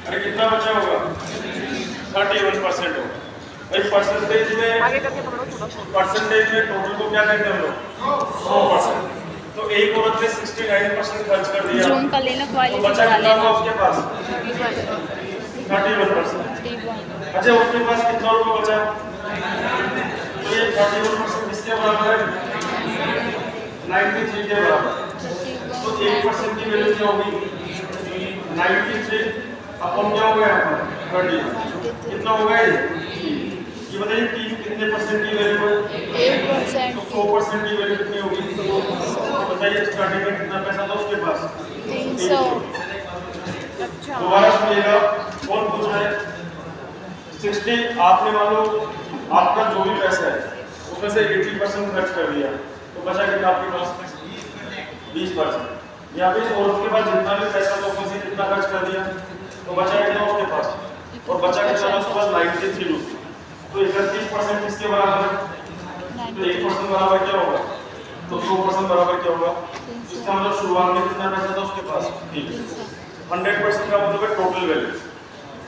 अरे कितना बचा होगा? 31% होगा भाई। परसेंटेज में टोटल को क्या कहते हैं हम लोग? 100%। तो एक औरत ने 69% खर्च कर दिया, जूम कर लेना, तो बचा कितना होगा उसके पास? 31%। अच्छा उसके पास कितना रुपये बचा? तो ये 31% किसके बराबर है? 93 के बराबर। तो 1% की वैल्यू क्या होगी? 93 अपन क्या हो गया यहाँ पर 30 कितना होगा ये बताइए। 3 कितने परसेंट की वैल्यू है? 1%। तो 100% की वैल्यू कितनी होगी? तो बताइए स्टार्टिंग में कितना पैसा था उसके पास? 300। दोबारा सुनिएगा, कौन पूछ रहा है? 60 आपने मान लो आपका जो भी पैसा है उसमें से 80% खर्च कर दिया, तो बचा कितना आपके पास? 20%। यहाँ पे इस औरत के पास जितना भी पैसा था उसमें से कितना खर्च कर दिया, तो बचा कितना उसके पास? और बचा कितना था उसके पास? 93 रुपये। तो 31% किसके बराबर है? तो 1% बराबर क्या होगा? तो 100% बराबर क्या होगा? इसका मतलब शुरुआत में कितना पैसा था उसके पास? 300। 100% का मतलब है टोटल वैल्यू।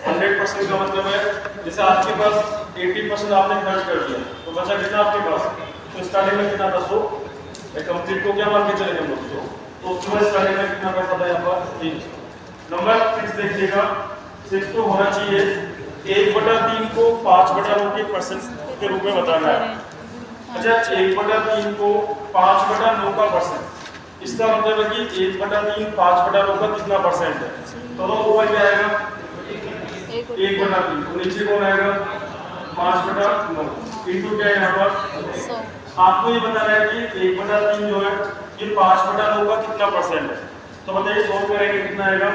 100% का मतलब है जैसे आपके पास 80% आपने खर्च कर दिया, तो बचा कितना आपके पास? तो स्टार्टिंग में कितना था? 100। कंप्लीट को क्या मान के चलेंगे हम लोग? 100। तो उसके बाद स्टार्टिंग में कितना पैसा था यहाँ पर? 300। नंबर 6 देखिएगा। 6 तो होना चाहिए 1/3 को 5/9 के परसेंट के रूप में बताना है। अच्छा 1/3 को 5/9 का परसेंट, इसका मतलब है कि 1/3 5/9 का कितना परसेंट है? तो ऊपर क्या आएगा? 1/3। तो नीचे कौन आएगा? 5/9 इंटू क्या है यहाँ पर? आपको ये बताना है कि 1/3 जो है ये 5/9 का कितना परसेंट है। तो बताइए 100 करेंगे कितना आएगा?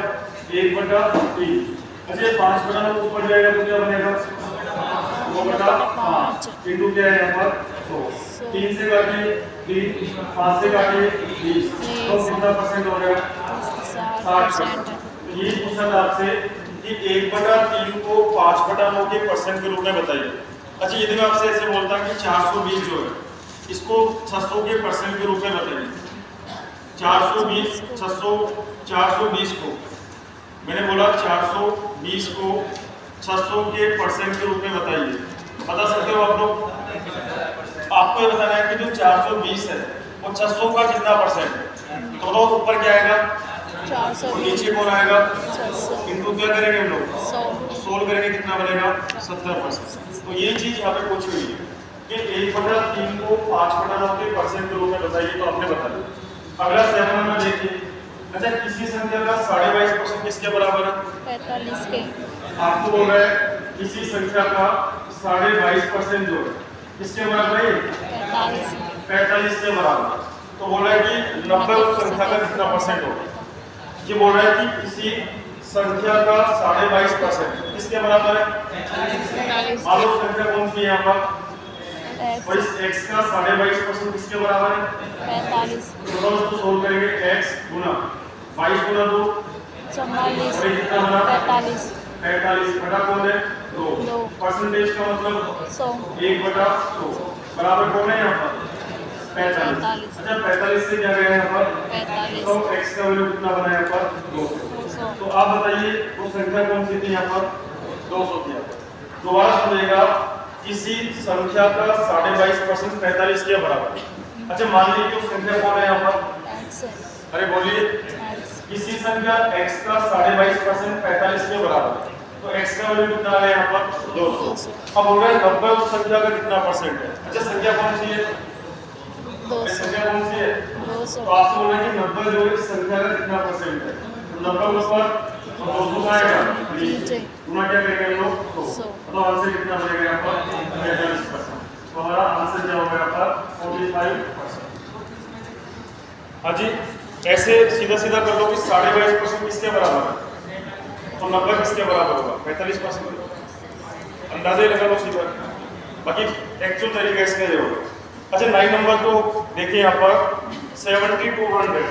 1/3। अच्छा 5/9 ऊपर जाएगा तो क्या बनेगा? 2/5 इंटू क्या है यहाँ पर? 100। 3 से काटिए 3, 5 से काटिए 20, तो कितना परसेंट हो गया? 60%। ये पूछा था आपसे कि 1/3 को 5/9 के परसेंट के रूप में बताइए। अच्छा यदि मैं आपसे ऐसे बोलता कि 420 जो है इसको 600 के परसेंट के रूप में बताइए। 420 600 420 को मैंने बोला 420 को 600 के परसेंट के रूप में बताइए। बता सकते हो आप लोग? आपको ये बताना है कि जो 420 है वो 600 का कितना परसेंट है। तो ऊपर क्या आएगा? 400। नीचे कौन आएगा? 600। इनको क्या करेंगे हम लोग? 100। सोल्व करेंगे कितना बनेगा? 70%। तो ये चीज यहाँ पे पूछी हुई है कि 1/3 को 5/9 के परसेंट के रूप में बताइए, तो आपने बता दिया। अगला 7 नंबर देखिए। अच्छा किसी संख्या का 22.5% किसके बराबर है? 45 के। आपको बोल रहा है किसी संख्या का 22.5% जो है किसके बराबर है? 45 के बराबर। तो बोल रहा है कि 90 उस संख्या का कितना परसेंट होगा। ये बोल रहा है कि किसी संख्या का 22.5% किसके बराबर है? मान लो संख्या कौन सी है यहाँ पर? x का 22.5% किसके बराबर है? 45। तो उसको सोल्व करेंगे। x गुना 22 गुना 2 44। कितना बना? 45। 45 बटा कौन है? 2। परसेंटेज का मतलब 100। 1/100 बराबर कौन है यहाँ पर? 45। अच्छा 45 से क्या गया यहाँ पर? 45। तो x का वैल्यू कितना बना यहाँ पर? 200। तो आप बताइए वो संख्या कौन सी थी यहाँ पर? 200 थी। दोबारा सुनिएगा, किसी संख्या का 22.5% 45 के बराबर। अच्छा मान लीजिए उस संख्या कौन है यहाँ पर? अरे बोलिए। किसी संख्या x का 22.5% 45 के बराबर है, तो x का वैल्यू कितना है यहाँ पर? 200। अब बोल रहे हैं 90 उस संख्या का कितना परसेंट है। अच्छा संख्या कौन सी है? 200। संख्या कौन सी है? 200। तो आपसे बोल रहे हैं कि 90 जो है इस संख्या का कितना परसेंट है। तो 90 ऊपर 200 आएगा नीचे, गुना क्या करेंगे हम लोग? 100। तो आंसर कितना बनेगा यहाँ पर? 45%। तो हमारा आंसर क्या होगा यहाँ पर? 45%। हाँ जी ऐसे सीधा सीधा कर लो कि 22.5% किसके बराबर है, तो 90 किसके बराबर होगा? 45%। अंदाजे लगा लो सीधा, बाकी एक्चुअल तरीका इसका ये होगा। अच्छा 9 नंबर तो देखिए यहाँ पर 7200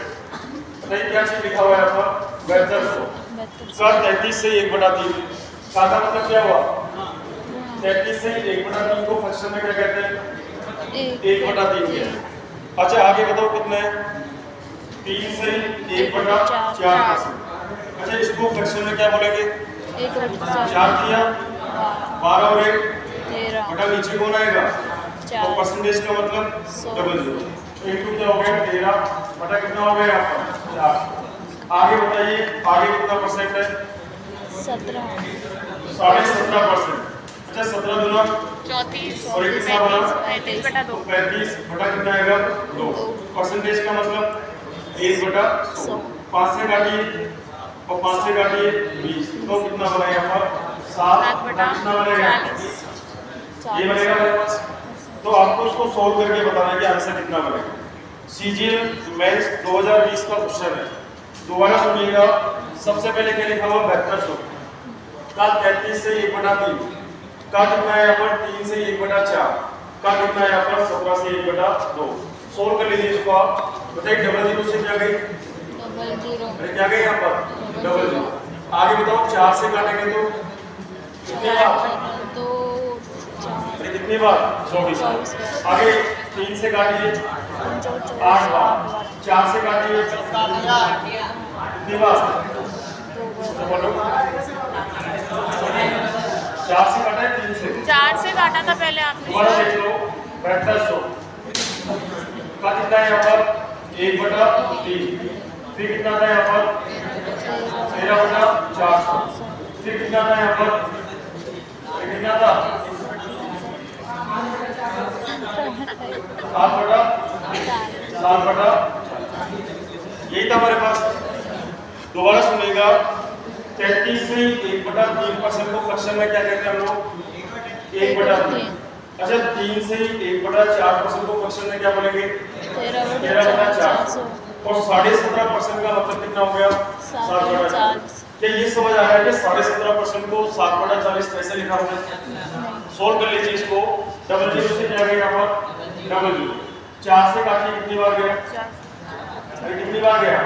बताइए क्या चीज लिखा हुआ है यहाँ पर? 7200 का 33 से 1/3 का मतलब क्या हुआ? 33 से 1/3 को फ्रैक्शन में क्या कहते हैं? 1/3 के। अच्छा आगे बताओ कितना है? 3 से 1/4%। अच्छा इसको फ्रैक्शन में क्या बोलेंगे? एक बटा 4 किया, 12 और 1 13 बटा नीचे कौन आएगा, तो 4 परसेंटेज का मतलब 100 डबल जीरो। तो इंटू क्या हो गया 13 बटा कितना हो गया आपका 4। आगे बताइए आगे कितना परसेंट है, 17 17.5%। अच्छा 17 दूना 34 और एक कितना बना 35 बटा 2 35 बटा कितना आएगा 2। परसेंटेज का मतलब 1 बटा 100। 5 से काटिए और 5 से काटिए 20, तो कितना बना यहाँ पर 7 बटा कितना बनेगा ये बनेगा मेरे पास। तो आपको उसको सोल्व करके बताना है कि आंसर कितना बनेगा। सीजीएल मेंस 2020 का क्वेश्चन है, दोबारा सुनिएगा। सबसे पहले क्या लिखा हुआ 7200 का 33 से 1 बटा 3 का कितना है यहाँ पर 3 से 1 बटा 4 का कितना है यहाँ पर 17 से 1 बटा 2। सोल्व कर लीजिए इसको आप। बताइए डबल जीरो से क्या गई, डबल जीरो अरे क्या गई यहाँ पर डबल जीरो। आगे बताओ 4 से काटेंगे तो कितनी बार, 2 4 अरे कितनी बार 24। आगे 3 से काटिए 8 बार, 4 से काटिए कितनी बार, तो बोलो 4 से काटा है 3 से, 4 से काटा था पहले आपने। दोबारा देख लो 7200 का कितना है यहाँ पर 1 बटा 3, फिर कितना था यहाँ पर 13 बटा 400, फिर कितना था यहाँ पर कितना था 7 बटा यही था हमारे पास। दोबारा सुनिएगा 33 से 1 बटा 3% को फ्रैक्शन में क्या कहते हैं हम लोग 1 बटा 3। अच्छा 3 से 1 बटा 4% को फ्रैक्शन में क्या बोलेंगे 13 बटा 400 और 17.5% का मतलब कितना हो गया 7 बटा 40। क्या ये समझ आ रहा है कि 17.5% को 7 बटा 40 कैसे लिखा होगा। सोल्व कर लीजिए इसको। डबल जीरो से क्या गया यहाँ पर डबल जीरो, 4 से काटिए कितनी बार गया, अरे कितनी बार गया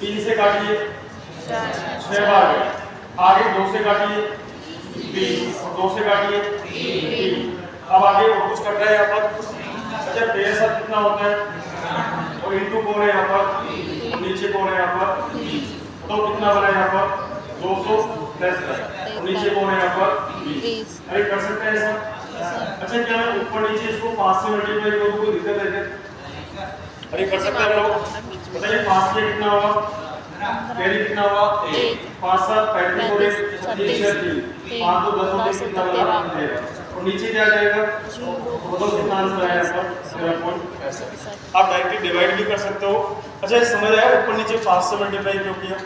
3 से काटिए 6 बार गया। आगे 2 से काटिए 20 और 2 से काटिए 3। अब आगे और कुछ कट रहा है यहाँ पर। अच्छा 13 साथ कितना होता है और इंटू कौन है यहाँ पर, नीचे कौन है यहाँ पर 20, तो कितना बना यहाँ पर 200 प्लस 10 और नीचे कौन है यहाँ पर 20। अरे कर सकते हैं ऐसा। अच्छा क्या मैं ऊपर नीचे इसको 5 से मल्टीप्लाई करूँ कोई दिक्कत है क्या, अरे कर सकते हैं हम लोग। बताइए 5 से कितना होगा, पहले कितना होगा 1, 5 7 35 और 1 36 5 तो 10 और 1 कितना बना और नीचे क्या जाएगा तो कितना आंसर आया यहाँ पर 0.65। आप डायरेक्टली डिवाइड भी कर सकते हो। अच्छा ये समझ आया ऊपर नीचे 5 से मल्टीप्लाई क्यों किया,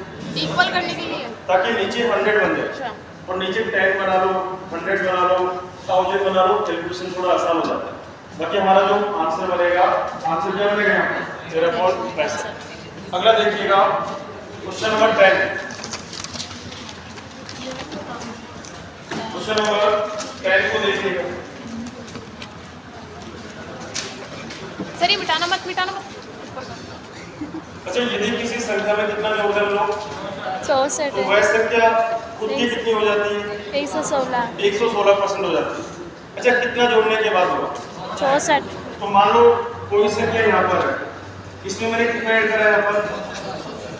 इक्वल करने के लिए, ताकि नीचे 100 बन जाए और नीचे 10 बना लो 100 बना लो 1000 बना लो, कैलकुलेशन थोड़ा आसान हो जाता है। बाकी हमारा जो आंसर बनेगा, आंसर क्या बनेगा यहाँ पर 0.65। अगला देखिएगा क्वेश्चन नंबर 10। क्वेश्चन नंबर 10 को देखिएगा। सर ये मिटाना मत। अच्छा यदि किसी संख्या में कितना जोड़ दें हम लोग 64 तो वह संख्या खुद की कितनी हो जाती है 116 116% हो जाती है। अच्छा कितना जोड़ने के बाद होगा 64 तो मान लो कोई संख्या यहाँ पर है, इसमें मैंने कितना ऐड करा है यहाँ पर,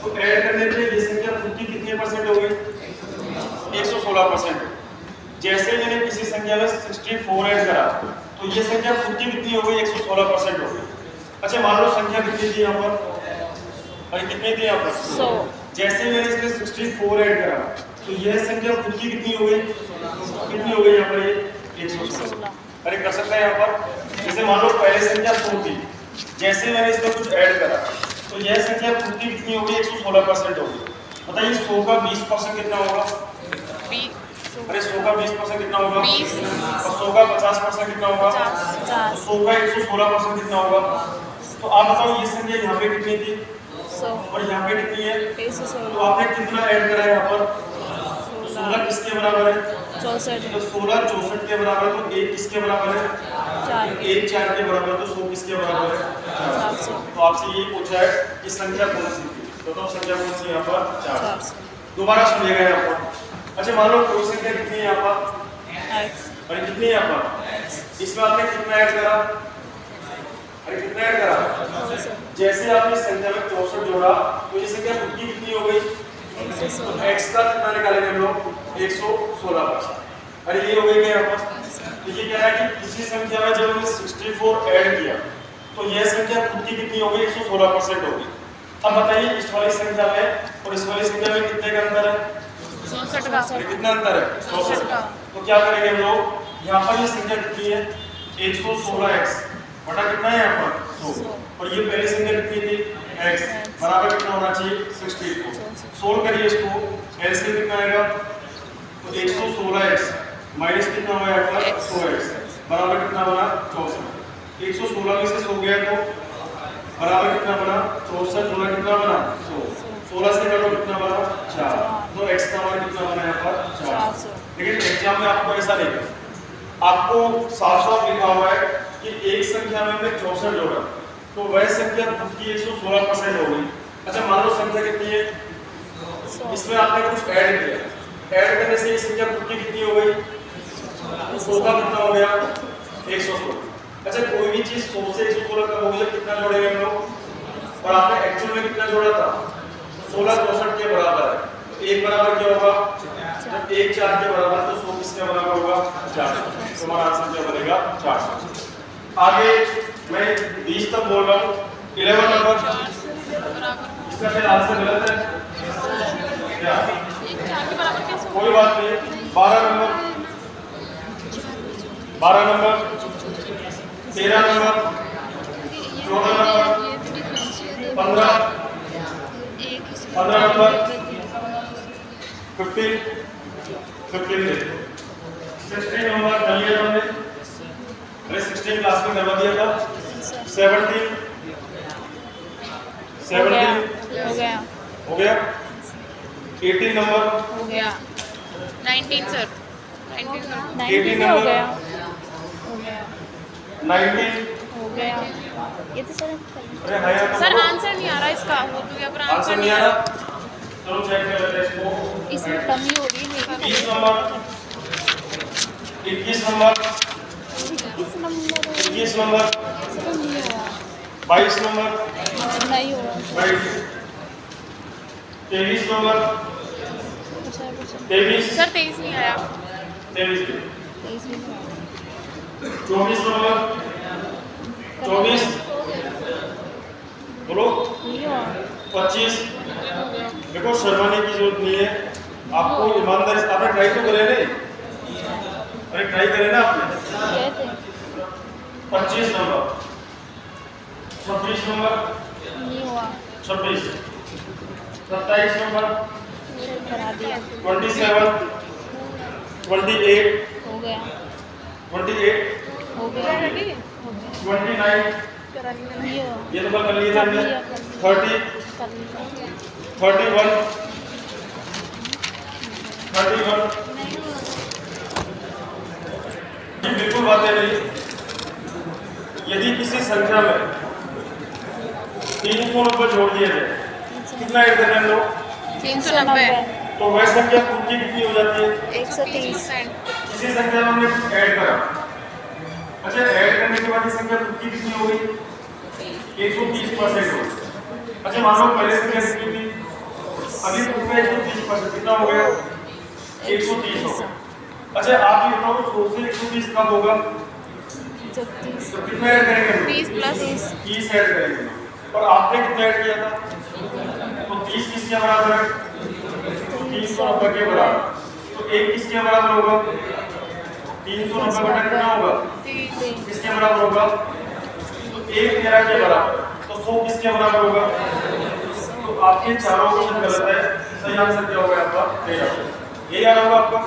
तो ऐड करने पे ये संख्या खुद की कितनी परसेंट हो गई 116%। जैसे मैंने किसी संख्या में 64 ऐड करा तो ये संख्या खुद की कितनी हो गई 116% हो गई। अच्छा मान लो संख्या कितनी थी यहाँ पर, अरे कितनी थी यहाँ पर 100। जैसे मैंने इसमें 64 ऐड करा तो यह संख्या खुद की कितनी हो गई यहाँ पर ये 116। अरे कर सकते हैं यहाँ पर। जैसे मान लो पहले संख्या 100 थी, जैसे मैंने इसमें कुछ ऐड करा तो यह संख्या खुद की कितनी हो गई 116% हो गई। बताइए 100 का 20% कितना होगा, अरे 100 का 20% कितना होगा 20 और 100 का 50% कितना होगा 100 का 116% कितना होगा। तो आप बताओ ये संख्या यहाँ पे कितनी थी 100 और यहाँ पे कितनी है, तो 116 आपने कितना ऐड करा है यहाँ पर, तो 16 किसके बराबर है 64 तो 16 64 के बराबर है, तो 1 किसके बराबर है 4 1 4 के बराबर, तो 100 किसके बराबर है 400 तो आपसे यही पूछा है कि संख्या कौन सी थी, तो संख्या कौन सी यहाँ पर 400। 400 दोबारा सुनिएगा यहाँ पर। अच्छा मान लो कोई संख्या कितनी है यहाँ पर, अरे कितनी है यहाँ पर, इसमें आपने कितना ऐड करा, अरे कितना ऐड करा, जैसे आपने संख्या में 64 जोड़ा तो ये संख्या खुद की कितनी हो गई तो x का कितना निकालेंगे हम लोग 116%। अरे ये हो गई क्या यहाँ पर? तो ये कह रहा है कि किसी संख्या में जब हमने 64 ऐड किया तो यह संख्या खुद की कितनी होगी 116% होगी। अब बताइए इस वाली संख्या में और इस वाली संख्या में कितने का अंतर है? 64 का। कितना अंतर है? 64 का। तो क्या करेंगे हम लोग यहाँ पर ये संख्या कितनी है 116x बटा कितना है यहाँ पर 100 और ये पहली संख्या कितनी थी x बराबर कितना होना चाहिए 64। सोल्व करिए इसको एलसीएम कितना आएगा तो 116x माइनस कितना हुआ यहाँ पर 100x बराबर कितना बना 64। 116 में से 100 गया तो बराबर कितना बना 64 गुना कितना बना 100 16 से कटो कितना बना 4 तो x का मान कितना बना यहाँ पर 4। लेकिन एग्जाम में आपको ऐसा नहीं करना, आपको साफ साफ लिखा हुआ है कि एक संख्या में हमने 64 जोड़ा तो वह संख्या खुद की 116% हो गई। अच्छा मान लो संख्या कितनी है इसमें आपने कुछ ऐड किया, ऐड करने से ये संख्या खुद की कितनी हो गई 100 का कितना हो गया 116। अच्छा कोई भी चीज 100 से 116 कम होगी जब कितना जोड़ेंगे हम लोग और आपने एक्चुअल में कितना जोड़ा था 16 64 के बराबर है तो एक बराबर क्या होगा जब 1 4 के बराबर तो 100 किसके बराबर होगा 400। तो हमारा आंसर क्या बनेगा 400। आगे मैं 20 तक बोल रहा हूँ 11 नंबर इसका फिर आंसर गलत है क्या? 1 4 के बराबर कैसे होगा? कोई बात नहीं। 12 number 13 number 14 number 15 number 15 16 number कर लिया हमने, अरे 16 क्लास में करवा दिया था। 17 हो गया 18 नंबर हो गया 19 सर 19 सर 18 हो नंबर गया 19 हो गया। ये तो सर अरे हाय सर आंसर नहीं आ रहा इसका हो तो गया पर आंसर आंसर नहीं नहीं आ आ रहा रहा। चलो चेक कर लेते हैं इसको। इसमें कमी हो रही है मेरी। 20 नंबर 21 नंबर किस नंबर 21 नंबर सर नहीं हुआ 22 नंबर नहीं हुआ 23 नंबर अच्छा 23 सर 23 नहीं आया 23 24 नंबर 24 बोलो नहीं हुआ 25। देखो शर्माने की जरूरत नहीं है, आपको ईमानदारी से आपने ट्राई तो करे नहीं, अरे ट्राई करे ना आपने। गए थे 25 नंबर 26 नंबर नहीं हुआ 26 27 नंबर करा दिया 27 28 हो गया 28 हो गया 29 नहीं हुआ ये तो कर लिए थे हमने 30 कर लिया 31 31 ये बिल्कुल बातें नहीं। यदि किसी संख्या में 390 जोड़ दिए जाए कितना ऐड करना है हम लोग 390 तो वह संख्या खुद की कितनी हो जाती है 130 किसी संख्या में हमने कुछ ऐड करा। अच्छा ऐड करने के बाद ये संख्या खुद की कितनी हो गई 130% हो गई। अच्छा मान लो पहले संख्या कितनी थी अभी खुद का 130% कितना हो गया 130 हो गया। अच्छा आप ये बताओ 100 से 130 कब होगा तो कितना ऐड करेंगे 30 प्लस 30 ऐड करेंगे और आपने कितना ऐड किया था तो 30 किसके बराबर है 390 के बराबर। तो एक किसके बराबर होगा 390 बटा कितना होगा किसके बराबर होगा तो 1 13 के बराबर। तो 100 किसके बराबर होगा तो आपके चारों ऑप्शन गलत है, सही आंसर क्या होगा आपका 13। यही आ रहा होगा आपका।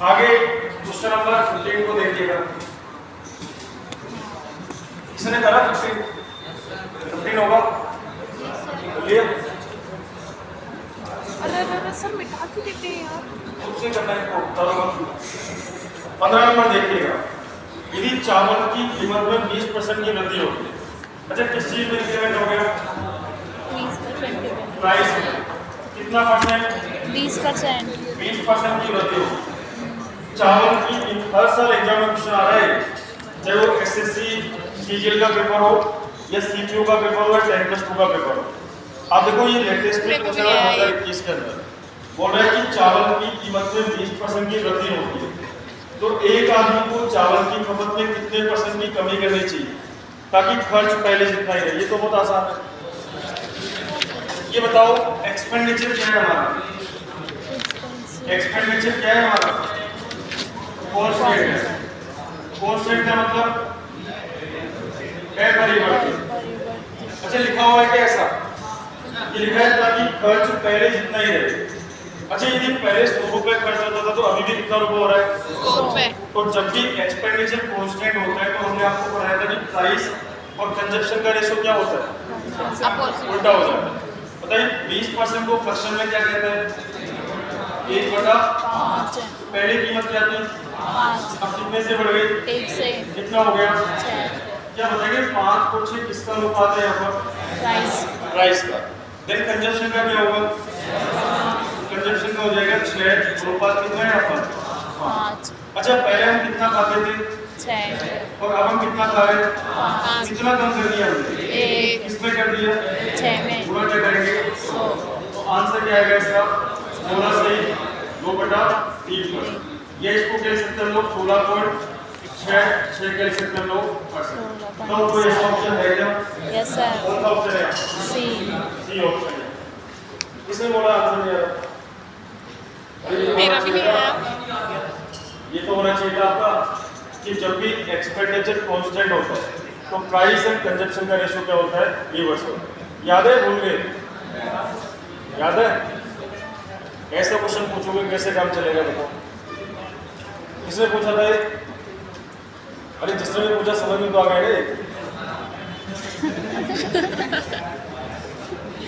आगे क्वेश्चन नंबर 15 को देखिएगा, किसने करा 15 होगा बोलिए अरे सर मिटा क्यों देते हैं यार खुद से करना है तो होगा। 15 नंबर देखिएगा, यदि चावल की कीमत में 20% की वृद्धि होगी। अच्छा किस चीज में इंक्रीमेंट हो गया 20% प्राइस में कितना परसेंट 20% 20% की वृद्धि होगी। चावल की हर साल एग्जाम में क्वेश्चन आ रहा है, चाहे वो एसएससी सीजीएल का पेपर हो या सीपीयू का पेपर हो या 10+2 का पेपर हो। अब देखो ये लेटेस्ट मेरे को भी पूछा आया ये। 2021 के अंदर बोल रहा है कि चावल की कीमत में 20% की वृद्धि होती है, तो एक आदमी को चावल की खपत में कितने % की कमी करनी चाहिए ताकि खर्च पहले जितना ही रहे? ये तो बहुत आसान है। ये बताओ एक्सपेंडिचर क्या है हमारा? एक्सपेंडिचर क्या है हमारा? कॉन्स्टेंट है। कॉन्स्टेंट का मतलब परिवर्तन। अच्छा लिखा हुआ है क्या ऐसा? ये लिखा है ताकि खर्च पहले जितना ही रहे। अच्छा यदि पहले 100 रुपए खर्च होता था तो अभी भी कितना रुपए हो रहा है? 100 रुपए। तो जब भी एक्सपेंडिचर कांस्टेंट होता है तो हमने आपको पढ़ाया था कि प्राइस और कंजप्शन का रेशो क्या होता है? उल्टा हो जाता है। बताइए 20% को फ्रैक्शन में क्या कहते हैं? 1/5। पहले कीमत क्या थी? 5 अब कितने से बढ़ गई? 1 से कितना हो गया? 6 क्या बताइए 5 और 6 किसका अनुपात है यहाँ पर? प्राइस प्राइस का। देन कंजप्शन का क्या होगा? कंजप्शन का हो जाएगा 6 अनुपात कितना है यहाँ पर? 5 अच्छा पहले हम कितना खाते थे 6 और अब हम कितना खा रहे हैं? 5 कितना कम कर दिया हमने? 1 किसमें कर दिया? 6 में गुणा क्या करेंगे? 100 तो आंसर क्या आएगा इसका? 16 से 2/3%। ये इसको कह सकते हैं लोग 16.6 कह सकते हैं लोग %। तो कोई ऐसा ऑप्शन है क्या? यस सर कौन सा ऑप्शन है? सी सी ऑप्शन है। किसने बोला आंसर नहीं आया? मेरा भी नहीं आया। ये तो होना चाहिए था आपका कि जब भी एक्सपेंडिचर कांस्टेंट होता है तो प्राइस एंड कंजप्शन का रेशो क्या होता है? रिवर्स होता है। याद है? भूल गए? याद है? ऐसा क्वेश्चन पूछोगे कैसे काम चलेगा बताओ? किसने पूछा था ये? अरे जिसने भी पूछा समझ में तो आ गए रे।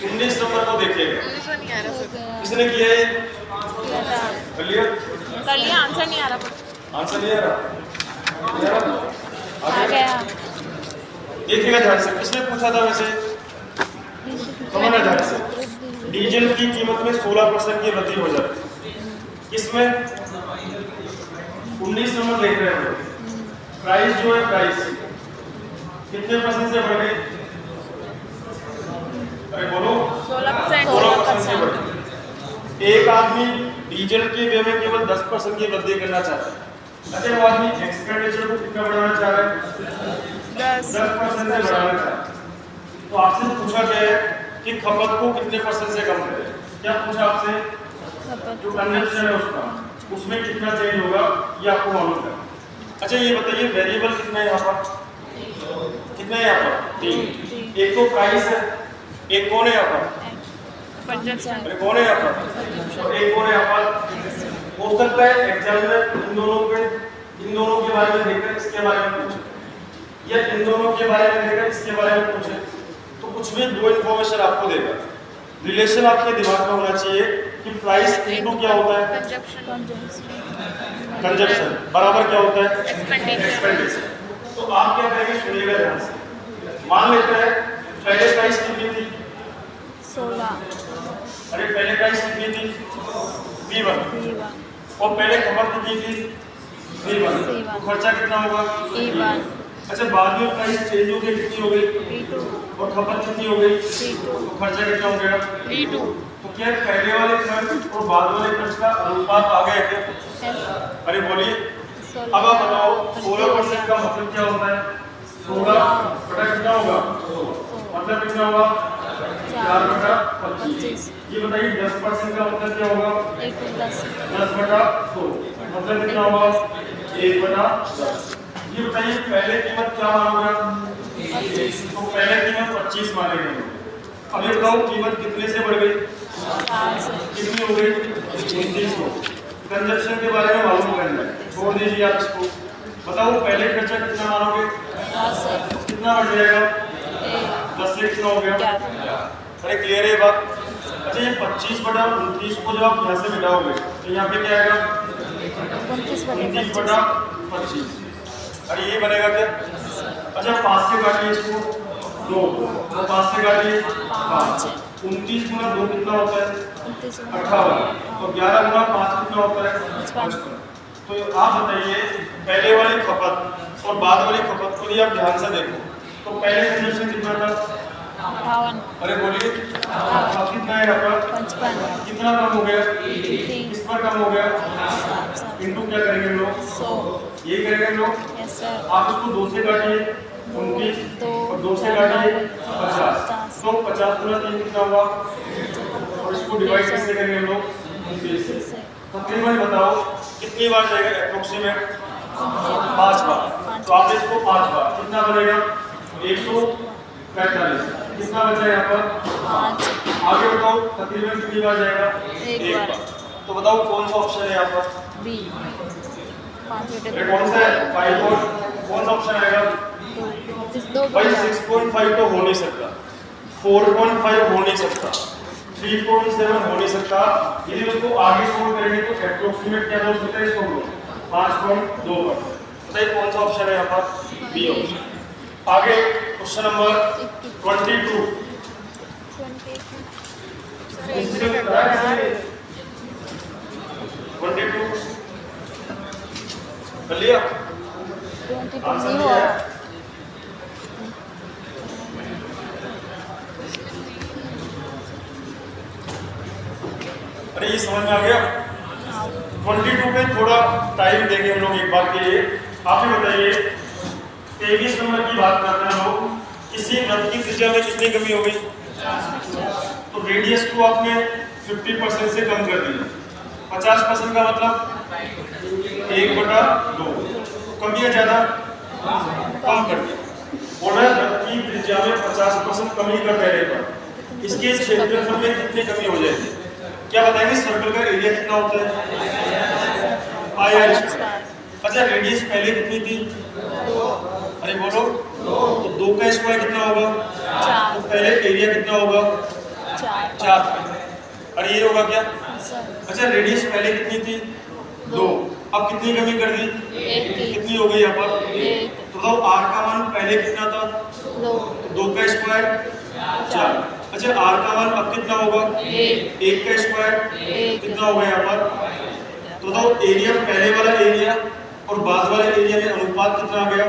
19 नंबर को देखिएगा। 19 नहीं आ रहा सर। किसने किया ये? कर लिया? कर लिया, आंसर नहीं आ रहा। आंसर नहीं आ रहा? नहीं आ रहा? आ गया देखिएगा ध्यान से। किसने पूछा था वैसे? समझना ध्यान से। डीजल की कीमत में 16% की वृद्धि हो जाती है। किसमें? 19 नंबर देख रहे हैं। प्राइस जो है प्राइस कितने % से बढ़ गई? अरे बोलो 16% से बढ़ गई। एक आदमी डीजल के वे में केवल 10% की वृद्धि करना चाहता है। अच्छा वो आदमी एक्सपेंडिचर को कितना बढ़ाना चाह रहा है? 10% से बढ़ाना चाह रहा है। तो आपसे पूछा गया है कि खपत को कितने % से कम करें? क्या पूछा आपसे? जो कंजप्शन है उसका उसमें कितना चेंज होगा ये आपको मालूम है। अच्छा ये बताइए वेरिएबल कितना है यहाँ पर? कितना है यहाँ पर? 3। एक तो प्राइस है, एक कौन है यहाँ पर? अरे कौन है यहाँ पर? और एक कौन है यहाँ पर? हो सकता है एग्जाम में इन दोनों के बारे में देखकर इसके बारे में पूछे या इन दोनों के बारे में देखकर इसके बारे में पूछे, तो कुछ भी दो इन्फॉर्मेशन आपको देगा। रिलेशन आपके दिमाग में होना चाहिए कि प्राइस इनटू क्या होता है? कंजप्शन बराबर क्या होता है? एक्सपेंडिचर। तो आप क्या करेंगे सुनिएगा ध्यान से। मान लेते हैं पहले प्राइस कितनी थी? 16 अरे पहले प्राइस कितनी थी? B1। और पहले खपत कितनी थी? C1। तो खर्चा कितना होगा? E1 अच्छा बाद में प्राइस चेंज हो गई कितनी हो गई? E2 और खपत कितनी हो गई? C2 तो खर्चा कितना हो गया? E2। तो क्या पहले वाले खर्च और बाद वाले खर्च का अनुपात आ गया क्या? अरे बोलिए। अब आप बताओ 16% का मतलब क्या होता है? 16 बटा कितना होगा? मतलब कितना होगा? 4/25। ये बताइए 10% का मतलब क्या होगा? 10/100 मतलब कितना होगा? 1/10। ये बताइए पहले कीमत क्या मानोगे? तो पहले कीमत 25 मानेंगे। अब ये बताओ कीमत कितने से बढ़ गई? कितनी हो गई? 29 हो। कंजप्शन के बारे में मालूम करना है, छोड़ दीजिए आप इसको। बताओ पहले खर्चा कितना मानोगे? कितना बढ़ जाएगा? 10 से कितना हो गया? अरे क्लियर है बात? अच्छा ये 25/29 को जब आप यहाँ से मिटाओगे तो यहाँ पे क्या आएगा? 29/25। अरे ये बनेगा क्या? अच्छा 5 से काटिए इसको 2, 5 से काटिए 5। 29 गुना 2 कितना होता है? 58। तो 11 गुना 5 कितना होता है? 55। तो आप बताइए पहले वाली खपत और बाद वाली खपत को यदि आप ध्यान से देखो तो पहले कंजप्शन कितना था? 58 अरे बोलिए अब कितना है यहाँ पर 55 कितना कम हो गया 3 किस पर कम हो गया 7 इनटू क्या करेंगे हम लोग 100 ये करेंगे हम लोग यस सर आप इसको 2 से काटिए 29 दो और 2 से काटिए 50 तो 50 गुना 3 कितना हुआ और इसको डिवाइड कैसे करेंगे हम लोग 29 से तकरीबन बताओ कितनी बार जाएगा अप्रोक्सीमेट 5 बार तो आपने इसको 5 बार कितना बनेगा 145 कितना बचा यहाँ पर 5 आगे बताओ तकरीबन कितनी बार जाएगा एक बार। तो बताओ कौन सा ऑप्शन है यहाँ पर बी 5 अरे कौन सा है 5 और कौन सा ऑप्शन आएगा दो भाई 6.5 तो हो नहीं सकता 4.5 हो नहीं सकता 3.7 हो नहीं सकता यदि उसको आगे सोल्व करेंगे तो एप्रोक्सीमेट क्या हो सकता है इसको हम लोग 5.2 पर बताइए कौन सा ऑप्शन है यहाँ पर बी ऑप्शन आगे क्वेश्चन नंबर 22 22 कर लिया आंसर नहीं क्या हुआ है अरे ये समझ में आ गया 22 पे थोड़ा टाइम देंगे हम लोग एक बार के लिए आप ही बताइए 23 नंबर की बात करते हैं हम लोग किसी वृत्त की त्रिज्या में कितनी कमी हो गई तो रेडियस को आपने 50% से कम कर दिया 50% का मतलब 1/2 कम या ज्यादा कम कर दिया बोल रहे वृत्त की त्रिज्या में 50% कमी कर देने पर इसके क्षेत्रफल में कितनी कमी हो जाएगी क्या बताएंगे सर्कल का एरिया कितना होता है पाई आर स्क्वायर अच्छा रेडियस पहले कितनी थी अरे बोलो तो 2 का स्क्वायर कितना होगा 4 तो पहले एरिया कितना होगा 4 और ये होगा क्या अच्छा रेडियस पहले कितनी थी 2 अब कितनी कमी कर दी कितनी हो गई यहाँ पर तो बताओ आर का मान पहले कितना था 2 का स्क्वायर 4 अच्छा आर का मान अब कितना होगा 1 का स्क्वायर कितना होगा यहाँ पर तो बताओ एरिया पहले वाला एरिया और बाद वाले एरिया में अनुपात कितना आ गया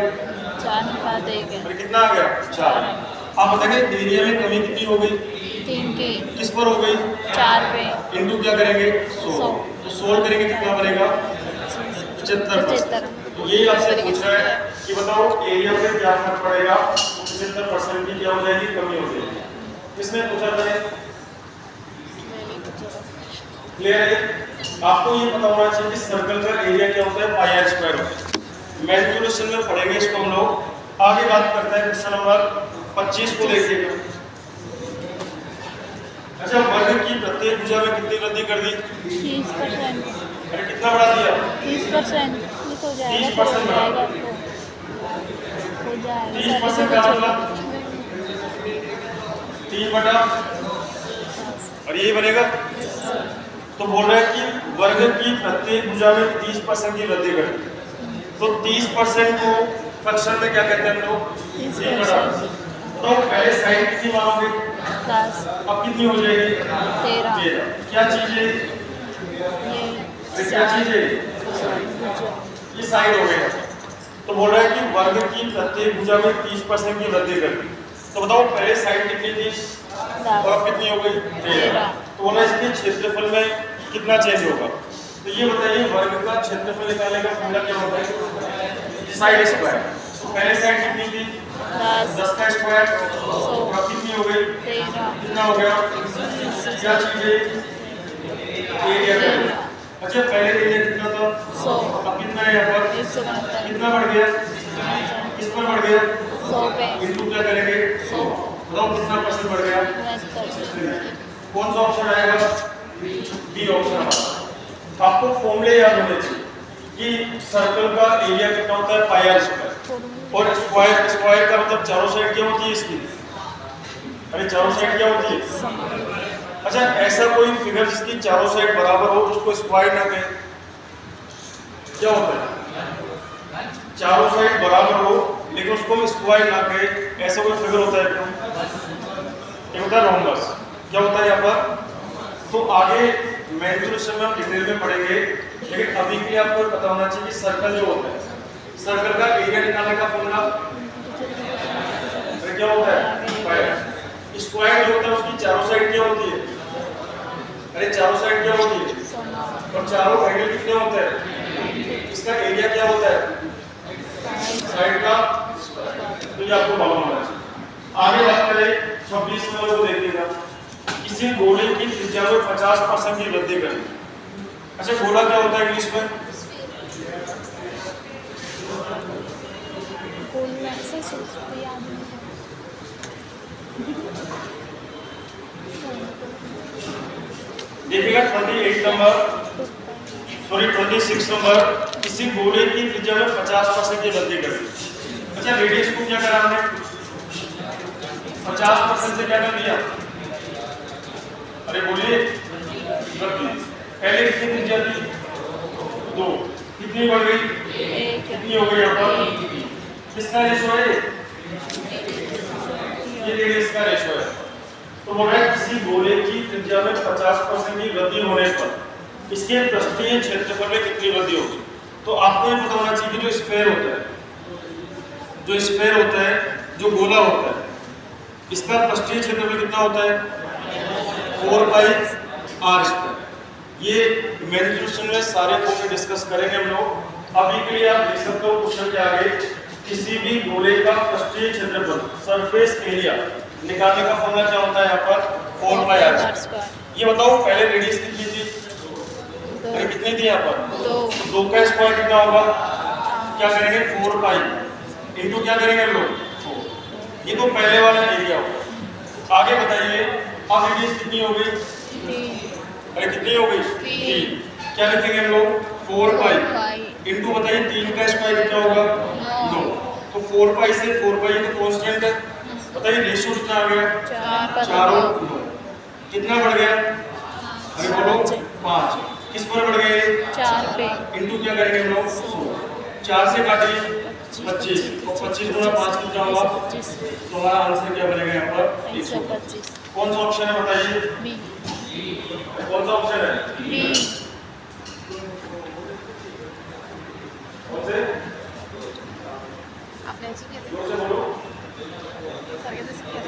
4:1 अरे कितना आ गया 4 आप बताएंगे एरिया में कमी कितनी हो गई 3 के किस पर हो गई 4 पे इनटू क्या करेंगे 100 तो 100 करेंगे कितना बनेगा 75 तो ये आपसे पूछ रहा है कि बताओ एरिया पे क्या फर्क पड़ेगा 75% की क्या हो जाएगी कमी हो जाएगी किसने पूछा था क्लियर है आपको ये पता होना चाहिए कि सर्कल का एरिया क्या होता है पाई आर स्क्वायर होता है मैनिपुलेशन में पढ़ेंगे इसको हम लोग आगे बात करते हैं क्वेश्चन नंबर 25 को देखिएगा अच्छा वर्ग की प्रत्येक भुजा में कितनी वृद्धि कर दी 30% अरे कितना बढ़ा दिया 30% ये तो जाएगा 30% जाएगा हो जाएगा 30% का मतलब 3/, और ये बनेगा तो बोल रहे हैं कि वर्ग की प्रत्येक भुजा में 30% की वृद्धि कर दी तो 30% को फ्रैक्शन में क्या कहते हैं हम लोग 3/, तो पहले साइड कितनी मानोगे 10 अब कितनी हो जाएगी 13 क्या चीज है ये क्या चीज है ये साइड हो गया तो बोल रहा है कि वर्ग की प्रत्येक भुजा में 30% की वृद्धि कर दी तो बताओ पहले साइड कितनी थी और अब कितनी हो गई 13 तो बोला इसके क्षेत्रफल में कितना चेंज होगा तो ये बताइए वर्ग का क्षेत्रफल निकालने का फॉर्मूला क्या होता है साइड स्क्वायर तो पहले साइड कितनी थी 10 का स्क्वायर और अब कितनी हो गई 13 कितना हो गया क्या चीज है एरिया अच्छा पहले एरिया कितना था 100 अब कितना है यहाँ पर 169 कितना बढ़ गया किस पर बढ़ गया 100 पे इनटू क्या करेंगे 100 बताओ कितना परसेंट बढ़ गया 69 कौन सा ऑप्शन आएगा बी ऑप्शन हमारा आपको फॉर्मूले याद होने चाहिए कि सर्कल का एरिया कितना होता है पाई आर स्क्वायर और स्क्वायर स्क्वायर का मतलब चारों साइड क्या होती है इसकी अरे चारों साइड क्या होती है अच्छा ऐसा कोई फिगर जिसकी चारों साइड बराबर हो उसको स्क्वायर ना कहें क्या होता है चारों साइड बराबर हो लेकिन उसको स्क्वायर ना कहें ऐसा कोई फिगर होता है क्या होता है रोम्बस क्या होता है यहाँ पर तो आगे मैनिपुलेशन में हम डिटेल में पढ़ेंगे लेकिन अभी के लिए आपको पता होना चाहिए कि सर्कल जो होता है सर्कल का एरिया निकालने का फॉर्मूला क्या होता है स्क्वायर जो होता है उसकी चारों साइड क्या होती है? अरे चारों साइड क्या होती है? और चारों एंगल कितने होते हैं? इसका एरिया क्या होता है? साइड का। तो ये आपको मालूम होना चाहिए। आगे बात करें 26 नंबर को देखिएगा। किसी गोले की त्रिज्या में 50% की वृद्धि करें। अच्छा गोला क्या होता है इंग्लिश में? गोला से सोचते याद नहीं है। देखिएगा 28 नंबर, सॉरी 26 नंबर, किसी गोले की त्रिज्या में 50% की वृद्धि करें। अच्छा रेडियस को क्या करा हमने? 50% से क्या कर दिया? अरे बोलिए वृद्धि। पहले कितनी त्रिज्या थी? 2, कितनी बढ़ गई? कितनी हो गई? यहाँ पर किसका रेशो है? ये रेडियस का रेशो है। तो बोल रहा है किसी गोले की त्रिज्या में 50% की वृद्धि होने पर इसके पृष्ठीय क्षेत्रफल में कितनी वृद्धि होगी? तो आपको ये पता होना चाहिए कि जो स्फेयर होता है, जो गोला होता है, इसका पृष्ठीय क्षेत्रफल कितना होता है? 4πr²। ये मेंशन में सारे फॉर्म डिस्कस करेंगे हम लोग। अभी के लिए आप देख सकते हो क्वेश्चन के आगे किसी भी गोले का पृष्ठीय क्षेत्रफल सरफेस एरिया निकालने का फॉर्मूला क्या होता है? यहाँ पर 4πr²। ये बताओ पहले रेडियस कितनी थी? अरे कितनी थी यहाँ पर? 2 का स्क्वायर कितना होगा? क्या करेंगे? 4π इंटू क्या करेंगे हम लोग? 4। ये तो पहले वाला एरिया होगा। आगे बताइए अब रेडियस कितनी हो गई? 3। अरे कितनी हो गई? 3। क्या लिखेंगे हम लोग? 4π इंटू बताइए 3 का स्क्वायर कितना होगा? 9। तो 4π से 4π तो कांस्टेंट है। बताइए रेशियो कितना आ गया? 4 और 9 कितना बढ़ गया? अरे बोलो 5। किस पर बढ़ गए? 4 पे। इंटू क्या करेंगे हम लोग? 4 से काटिए 25 और 25 गुना 5 कितना होगा? 25। तो हमारा आंसर क्या बनेगा यहाँ पर? 125। कौन सा ऑप्शन है बताइए? बी। कौन सा ऑप्शन है? बी। कौन से? आपने ऐसे किया जोर से बोलो। सर कैसे किया?